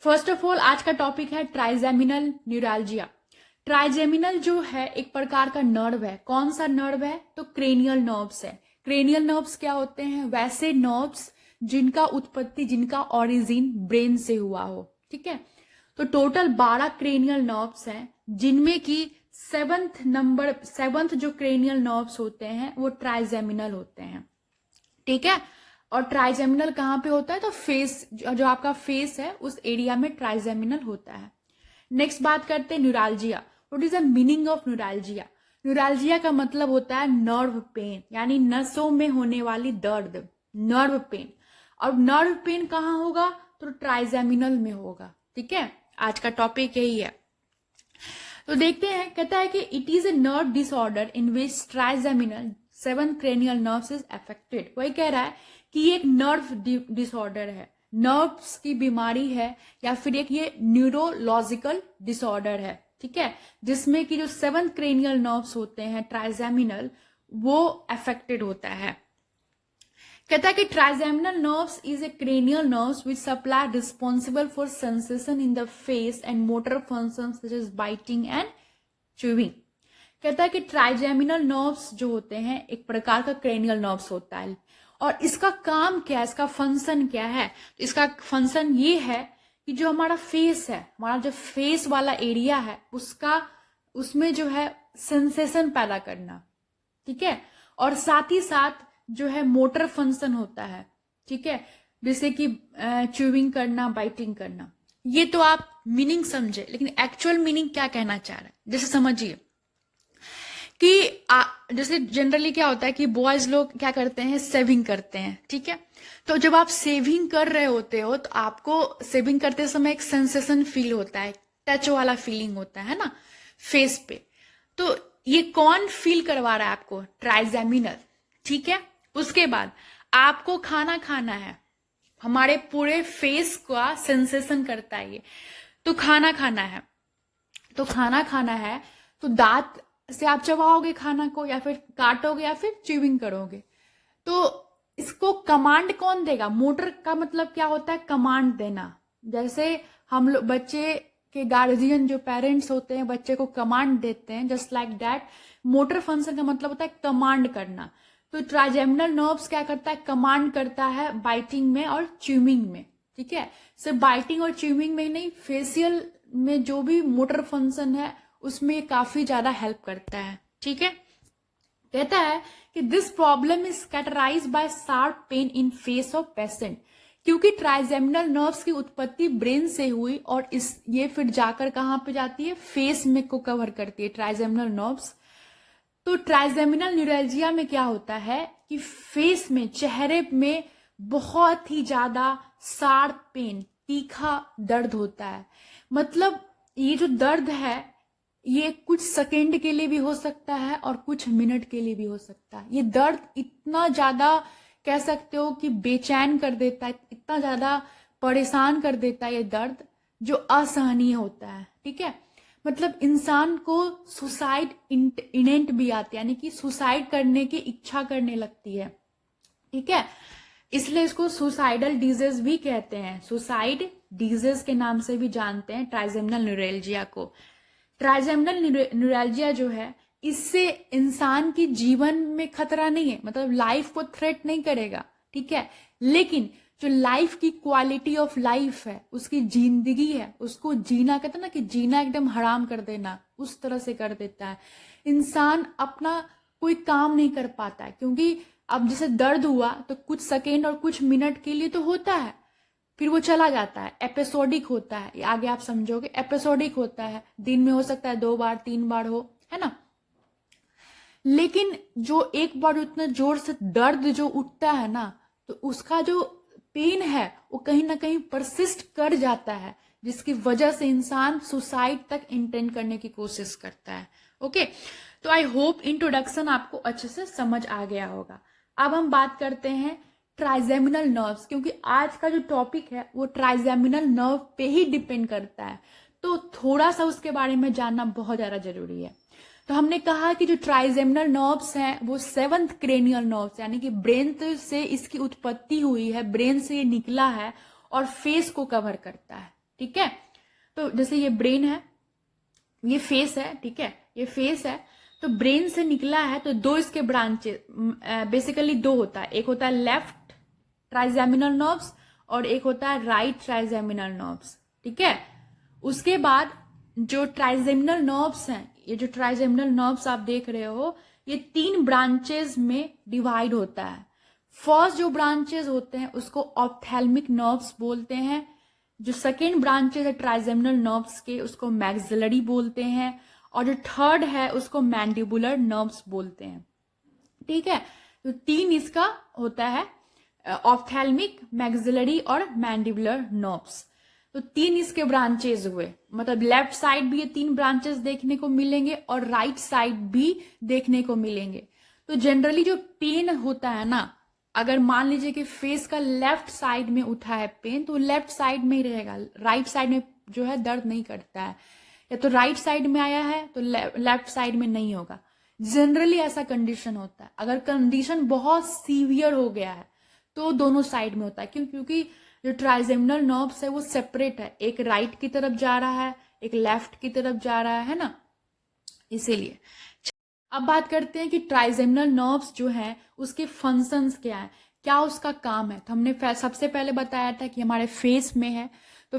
First of all आज का topic है ट्राइजेमिनल न्यूरैल्जिया। ट्राइजेमिनल जो है एक प्रकार का नर्व है। कौन सा नर्व है? तो क्रेनियल नर्व्स है। क्रेनियल नर्व्स क्या होते हैं? वैसे नर्व्स जिनका उत्पत्ति, जिनका ओरिजिन ब्रेन से हुआ हो। ठीक है, तो टोटल 12 क्रेनियल नर्व्स हैं, जिनमें की सेवंथ जो क्रेनियल नर्व्स होते हैं वो ट्राइजेमिनल होते हैं। ठीक है, और ट्राइजेमिनल कहाँ पे होता है? तो फेस, जो आपका फेस है उस एरिया में ट्राइजेमिनल होता है। नेक्स्ट बात करते हैं neuralgia. What is the meaning of neuralgia? Neuralgia का मतलब होता है नर्व पेन, यानी नसों में होने वाली दर्द, नर्व पेन। और नर्व पेन कहाँ होगा? तो ट्राइजेमिनल में होगा। ठीक है, आज का टॉपिक यही है। तो देखते हैं, कहता है कि it is a nerve disorder in which trigeminal 7th cranial nerves is affected. वही कह रहा है कि ये एक नर्व डिसऑर्डर है, नर्व्स की बीमारी है, या फिर एक ये न्यूरोलॉजिकल डिसऑर्डर है। ठीक है, जिसमें कि जो 7th क्रेनियल नर्व्स होते हैं ट्राइजेमिनल, वो अफेक्टेड होता है। कहता है कि trigeminal nerves is a cranial nerves which supply responsible for sensation in the face and motor functions such as biting and chewing. कहता है कि ट्राइजेमिनल नर्व्स जो होते हैं एक प्रकार का क्रेनियल नर्व्स होता है, और इसका काम क्या है, इसका फंक्शन क्या है? तो इसका फंक्शन ये है कि जो हमारा फेस है, हमारा जो फेस वाला एरिया है, उसमें जो है सेंसेशन पैदा करना। ठीक है, और साथ ही साथ जो है मोटर फंक्शन होता है। ठीक है, जैसे कि च्यूइंग करना, बाइटिंग करना। ये तो आप मीनिंग समझे, लेकिन एक्चुअल मीनिंग क्या कहना चाह रहा है, जैसे समझिए कि जैसे जनरली क्या होता है कि बॉयज लोग क्या करते हैं, सेविंग करते हैं। ठीक है, तो जब आप सेविंग कर रहे होते हो तो आपको सेविंग करते समय एक सेंसेशन फील होता है, टच वाला फीलिंग होता है ना फेस पे। तो ये कौन फील करवा रहा है आपको? ट्राइजेमिनल। ठीक है, उसके बाद आपको खाना खाना है, हमारे पूरे फेस का सेंसेशन करता है ये। तो खाना खाना है, तो दांत से आप चबाओगे खाना को, या फिर काटोगे, या फिर च्यूइंग करोगे। तो इसको कमांड कौन देगा? मोटर का मतलब क्या होता है? कमांड देना। जैसे हम लोग बच्चे के गार्जियन, जो पेरेंट्स होते हैं, बच्चे को कमांड देते हैं, just like that motor function का मतलब होता है कमांड करना। तो ट्राइजेमिनल नर्व्स क्या करता है? कमांड करता है बाइटिंग में और च्यूइंग में। ठीक है, सिर्फ बाइटिंग और च्यूइंग में नहीं, फेशियल में जो भी मोटर फंक्शन है उसमें काफी ज्यादा हेल्प करता है। ठीक है, कहता है कि this problem is characterized by sharp pain in face of patient. क्योंकि ट्राइजेमिनल नर्व्स की उत्पत्ति ब्रेन से हुई, और ये फिर जाकर कहां पे जाती है? फेस में को कवर करती है ट्राइजेमिनल नर्व्स। तो ट्राइजेमिनल न्यूरैल्जिया में क्या होता है कि फेस में, चेहरे में बहुत ही ज्यादा शार्प पेन, तीखा दर्द होता है। मतलब ये जो दर्द है ये कुछ सेकेंड के लिए भी हो सकता है और कुछ मिनट के लिए भी हो सकता है। ये दर्द इतना ज्यादा कह सकते हो कि बेचैन कर देता है, इतना ज्यादा परेशान कर देता है ये दर्द, जो असहनीय होता है। ठीक है, मतलब इंसान को सुसाइड इंटेंट भी आती है, यानी कि सुसाइड करने की इच्छा करने लगती है। ठीक है, इसलिए इसको सुसाइडल डिजीज भी कहते हैं, सुसाइड डिजीज के नाम से भी जानते हैं ट्राइजेमिनल न्यूरैल्जिया को। ट्राइजेमिनल न्यूरैल्जिया जो है, इससे इंसान की जीवन में खतरा नहीं है, मतलब लाइफ को थ्रेट नहीं करेगा। ठीक है, लेकिन जो लाइफ की क्वालिटी ऑफ लाइफ है, उसकी जिंदगी है, उसको जीना, कहते हैं ना कि जीना एकदम हराम कर देना, उस तरह से कर देता है। इंसान अपना कोई काम नहीं कर पाता है, क्योंकि अब जैसे दर्द हुआ तो कुछ सेकेंड और कुछ मिनट के लिए तो होता है, फिर वो चला जाता है, एपिसोडिक होता है। आगे आप समझोगे, एपिसोडिक होता है, दिन में हो सकता है 2 बार 3 बार हो, है ना। लेकिन जो एक बार उतना जोर से दर्द जो उठता है ना, तो उसका जो पेन है वो कहीं ना कहीं परसिस्ट कर जाता है, जिसकी वजह से इंसान सुसाइड तक इंटेंट करने की कोशिश करता है। ओके, तो आई होप इंट्रोडक्शन आपको अच्छे से समझ आ गया होगा। अब हम बात करते हैं ट्राइजेमिनल नर्व्स, क्योंकि आज का जो टॉपिक है वो ट्राइजेमिनल नर्व पे ही डिपेंड करता है, तो थोड़ा सा उसके बारे में जानना बहुत ज्यादा जरूरी है। तो हमने कहा कि जो ट्राइजेमिनल नर्व्स हैं वो 7th क्रेनियल नर्व्स, यानी कि ब्रेन से इसकी उत्पत्ति हुई है, ब्रेन से ये निकला है और फेस को कवर करता है। ठीक है। तो जैसे ये ब्रेन है, ये फेस है, ठीक है, ये फेस है, तो ब्रेन से निकला है तो दो इसके ब्रांचेस, बेसिकली दो होता है, एक होता है लेफ्ट ट्राइजेमिनल नर्व्स और एक होता है राइट ट्राइजेमिनल नर्व्स, ठीक है। उसके बाद जो ट्राइजेमिनल नर्व्स हैं, ये जो ट्राइजेमिनल नर्व्स आप देख रहे हो, ये 3 ब्रांचेस में डिवाइड होता है। फर्स्ट जो ब्रांचेस होते हैं उसको ऑप्थेल्मिक नर्व्स बोलते हैं, जो सेकेंड ब्रांचेस है ट्राइजेमिनल नर्व्स के उसको मैक्सिलरी बोलते हैं, और जो थर्ड है उसको मैंडिबुलर नर्व्स बोलते हैं, ठीक है। तो 3 इसका होता है, ऑप्थेल्मिक, मैक्सिलरी और मैंडिबुलर नर्व्स। तो 3 इसके ब्रांचेस हुए, मतलब लेफ्ट साइड भी ये 3 ब्रांचेस देखने को मिलेंगे और राइट साइड भी देखने को मिलेंगे। तो जनरली जो पेन होता है ना, अगर मान लीजिए कि फेस का लेफ्ट साइड में उठा है पेन, तो लेफ्ट साइड में ही रहेगा, राइट साइड में जो है दर्द नहीं करता है, या तो राइट साइड में आया है तो लेफ्ट साइड में नहीं होगा। जनरली ऐसा कंडीशन होता है। अगर कंडीशन बहुत सीवियर हो गया है तो दोनों साइड में होता है, क्यों? क्योंकि जो ट्राइजेमिनल नर्व्स है वो सेपरेट है, एक राइट की तरफ जा रहा है, एक लेफ्ट की तरफ जा रहा है ना, इसीलिए। अब बात करते हैं कि ट्राइजेमिनल नर्व्स जो है उसके फंक्शंस क्या है, क्या उसका काम है। तो हमने सबसे पहले बताया था कि हमारे फेस में है, तो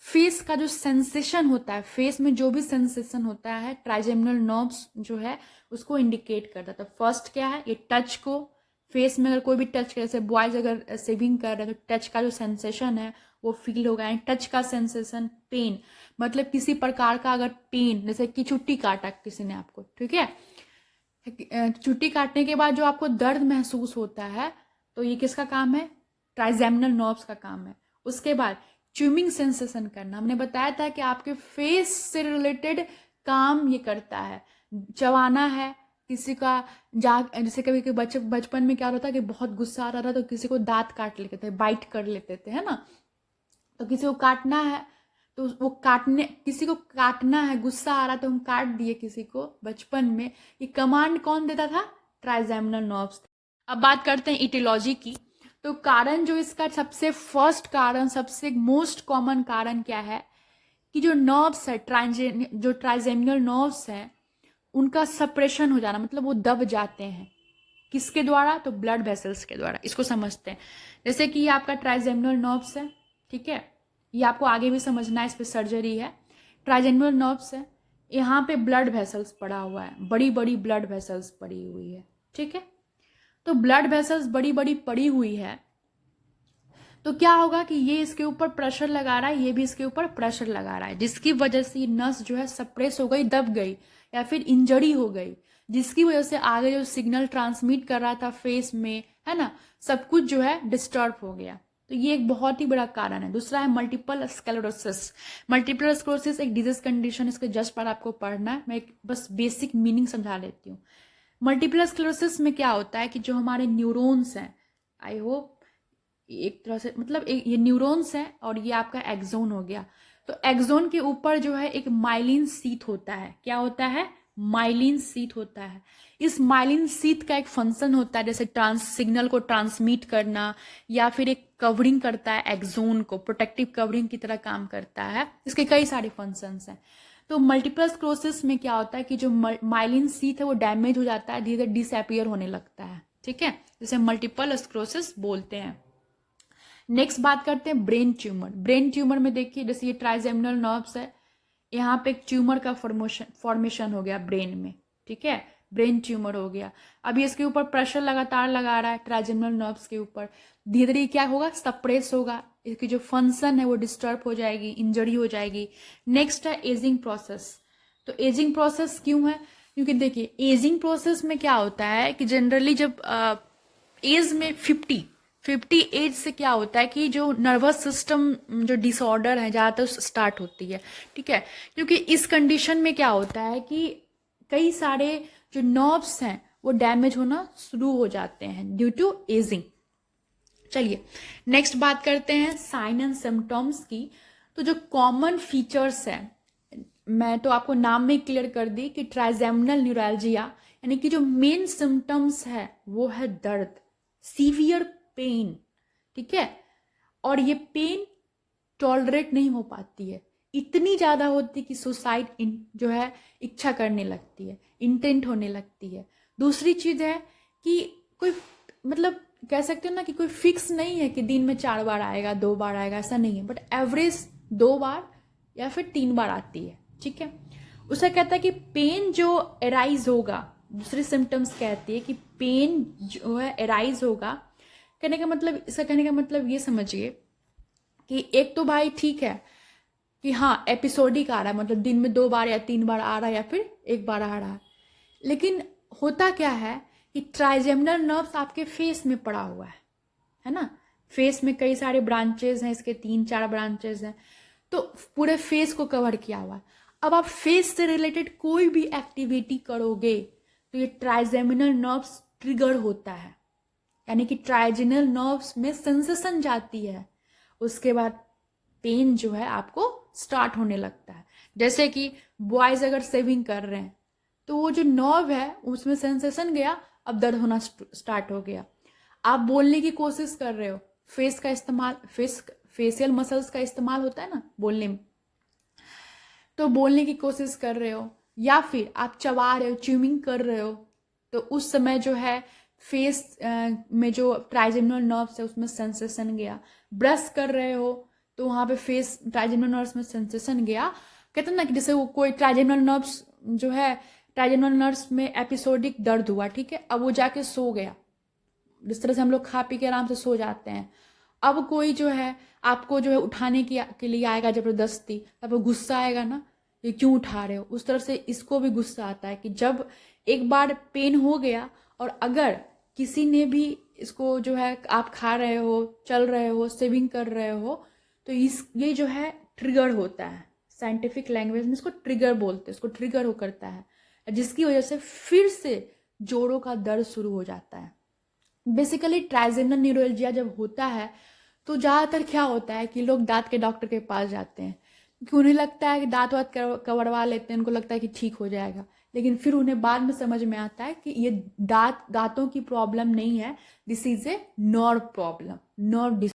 फेस का जो सेंसेशन होता है, फेस में जो भी सेंसेशन होता है, ट्राइजेमिनल नर्व्स जो है उसको इंडिकेट करता है। तो फर्स्ट क्या है, ये टच को, फेस में अगर कोई भी टच करे, जैसे बॉयज अगर शेविंग कर रहे हैं तो टच का जो सेंसेशन है वो फील होगा। एंड टच का सेंसेशन, पेन, मतलब किसी प्रकार का अगर पेन, जैसे कि चुट्टी काटा किसी ने आपको, ठीक है, चुट्टी काटने के बाद जो आपको दर्द महसूस होता है, तो ये किसका काम है, ट्राइजेमिनल नर्व्स का काम है। उसके बाद च्यूमिंग सेंसेशन करना, हमने बताया था कि आपके फेस से रिलेटेड काम ये करता है, चबाना है किसी का, जैसे कभी कभी बचपन में क्या होता है कि बहुत गुस्सा आ रहा था तो किसी को दांत काट लेते थे, बाइट कर लेते थे, है ना। तो किसी को काटना है तो वो किसी को काटना है, गुस्सा आ रहा तो हम काट दिए किसी को बचपन में, ये कमांड कौन देता था, ट्राइजेमिनल नर्व्स। अब बात करते हैं इटियोलॉजी की। तो कारण जो इसका सबसे फर्स्ट कारण, सबसे मोस्ट कॉमन कारण क्या है कि जो नर्व्स है, जो ट्राइजेमिनल नर्व्स हैं उनका सप्रेशन हो जाना, मतलब वो दब जाते हैं, किसके द्वारा, तो ब्लड वेसल्स के द्वारा। इसको समझते हैं, जैसे कि ये आपका ट्राइजेमिनल नर्व्स है, ठीक है, ये आपको आगे भी समझना है, इस पे सर्जरी है। ट्राइजेमिनल नर्व्स है, यहाँ पे ब्लड वेसल्स पड़ा हुआ है, बड़ी बड़ी ब्लड वेसल्स पड़ी हुई है, ठीक है। तो ब्लड वेसल्स बड़ी बड़ी पड़ी हुई है, तो क्या होगा कि ये इसके ऊपर प्रेशर लगा रहा है, ये भी इसके ऊपर प्रेशर लगा रहा है, जिसकी वजह से ये नस जो है सप्रेस हो गई, दब गई, या फिर इंजरी हो गई, जिसकी वजह से आगे जो सिग्नल ट्रांसमिट कर रहा था फेस में, है ना, सब कुछ जो है डिस्टर्ब हो गया। तो ये एक बहुत ही बड़ा कारण है। दूसरा है मल्टीपल स्क्लेरोसिस। मल्टीपल स्क्लेरोसिस एक डिजीज कंडीशन, इसके जस्ट पर आपको पढ़ना है, मैं बस बेसिक मीनिंग समझा देती हूँ। मल्टीपल स्क्लेरोसिस में क्या होता है कि जो हमारे न्यूरॉन्स हैं, आई होप एक तरह से, मतलब ये न्यूरॉन्स है और ये आपका एक्सोन हो गया, तो एक्सोन के ऊपर जो है एक माइलिन शीथ होता है। क्या होता है, माइलिन शीथ होता है। इस माइलिन शीथ का एक फंक्शन होता है, जैसे सिग्नल को ट्रांसमिट करना, या फिर एक कवरिंग करता है, एक्सोन को प्रोटेक्टिव कवरिंग की तरह काम करता है। इसके कई सारे फंक्शंस हैं। तो मल्टीपल स्क्लेरोसिस में क्या होता है कि जो माइलिन शीथ है वो डैमेज हो जाता है, धीरे धीरे डिसअपियर होने लगता है, ठीक है, जिसे मल्टीपल स्क्लेरोसिस बोलते हैं। नेक्स्ट बात करते हैं ब्रेन ट्यूमर। ब्रेन ट्यूमर में देखिए, जैसे ये ट्राइजेमिनल नर्व्स है, यहाँ पे एक ट्यूमर का फॉर्मेशन हो गया ब्रेन में, ठीक है, ब्रेन ट्यूमर हो गया। अभी इसके ऊपर प्रेशर लगातार लगा रहा है ट्राइजेमिनल नर्व्स के ऊपर, धीरे धीरे क्या होगा, सप्रेस होगा, इसकी जो फंक्शन है वो डिस्टर्ब हो जाएगी, इंजरी हो जाएगी। नेक्स्ट है एजिंग प्रोसेस। तो एजिंग प्रोसेस क्यों है, क्योंकि देखिए एजिंग प्रोसेस में क्या होता है कि जनरली जब एज में 50 एज से क्या होता है कि जो नर्वस सिस्टम जो डिसऑर्डर है ज़्यादातर स्टार्ट होती है, ठीक है, क्योंकि इस कंडीशन में क्या होता है कि कई सारे जो नर्व्स हैं वो डैमेज होना शुरू हो जाते हैं ड्यू टू एजिंग। चलिए नेक्स्ट बात करते हैं साइन एंड सिम्टम्स की। तो जो कॉमन फीचर्स हैं, मैं तो आपको नाम में क्लियर कर दी कि ट्राइजेमिनल न्यूरैल्जिया, यानी कि जो मेन सिम्टम्स है वो है दर्द, सीवियर पेन, ठीक है, और ये पेन टॉलरेट नहीं हो पाती है, इतनी ज़्यादा होती है कि सुसाइड जो है इच्छा करने लगती है, इंटेंट होने लगती है। दूसरी चीज़ है कि कोई मतलब कह सकते हो ना कि कोई फिक्स नहीं है कि दिन में 4 बार आएगा, 2 बार आएगा, ऐसा नहीं है, बट एवरेज 2 बार या फिर 3 बार आती है, ठीक है। उसे कहता है कि पेन जो एराइज होगा, दूसरी सिम्टम्स कहती है कि पेन जो है एराइज होगा। कहने का मतलब, इसका कहने का मतलब ये समझिए कि एक तो भाई ठीक है कि हाँ एपिसोडिक आ रहा है, मतलब दिन में 2 बार या 3 बार आ रहा है या फिर 1 बार आ रहा है, लेकिन होता क्या है कि ट्राइजेमिनल नर्व्स आपके फेस में पड़ा हुआ है ना। फेस में कई सारे ब्रांचेस हैं, इसके 3-4 ब्रांचेस हैं, तो पूरे फेस को कवर किया हुआ है। अब आप फेस से रिलेटेड कोई भी एक्टिविटी करोगे तो ये ट्राइजेमिनल नर्व्स ट्रिगर होता है, यानी कि ट्राइजेमिनल नर्व्स में सेंसेशन जाती है, उसके बाद पेन जो है आपको स्टार्ट होने लगता है। जैसे कि बॉयज अगर सेविंग कर रहे हैं तो वो जो नर्व है उसमें सेंसेशन गया, अब दर्द होना स्टार्ट हो गया। आप बोलने की कोशिश कर रहे हो, फेस का इस्तेमाल, फेशियल मसल्स का इस्तेमाल होता है ना बोलने में, तो बोलने की कोशिश कर रहे हो, या फिर आप चबा रहे हो, च्यूइंग कर रहे हो, तो उस समय जो है फेस में जो ट्राइजेमिनल नर्व्स है उसमें सेंसेशन गया। ब्रश कर रहे हो तो वहाँ पे फेस ट्राइजेमिनल नर्व्स में सेंसेशन गया। कहते हैं ना कि जैसे वो कोई ट्राइजेमिनल नर्व्स जो है, ट्राइजेमिनल नर्व्स में एपिसोडिक दर्द हुआ, ठीक है, अब वो जाके सो गया, जिस तरह से हम लोग खा पी के आराम से सो जाते हैं। अब कोई जो है आपको जो है उठाने के लिए आएगा जबरदस्ती, तब गुस्सा आएगा ना, ये क्यों उठा रहे हो, उस तरह से इसको भी गुस्सा आता है कि जब एक बार पेन हो गया और अगर किसी ने भी इसको जो है, आप खा रहे हो, चल रहे हो, सेविंग कर रहे हो, तो ये जो है ट्रिगर होता है, साइंटिफिक लैंग्वेज में इसको ट्रिगर बोलते हैं, इसको ट्रिगर हो करता है, जिसकी वजह से फिर से जोड़ों का दर्द शुरू हो जाता है। बेसिकली ट्राइजेमिनल न्यूरोलजिया जब होता है तो ज़्यादातर क्या होता है कि लोग दांत के डॉक्टर के पास जाते हैं, क्योंकि उन्हें लगता है कि दांत वात कवरवा लेते हैं, उनको लगता है कि ठीक हो जाएगा, लेकिन फिर उन्हें बाद में समझ में आता है कि ये दांतों की प्रॉब्लम नहीं है, this is a nerve problem, nerve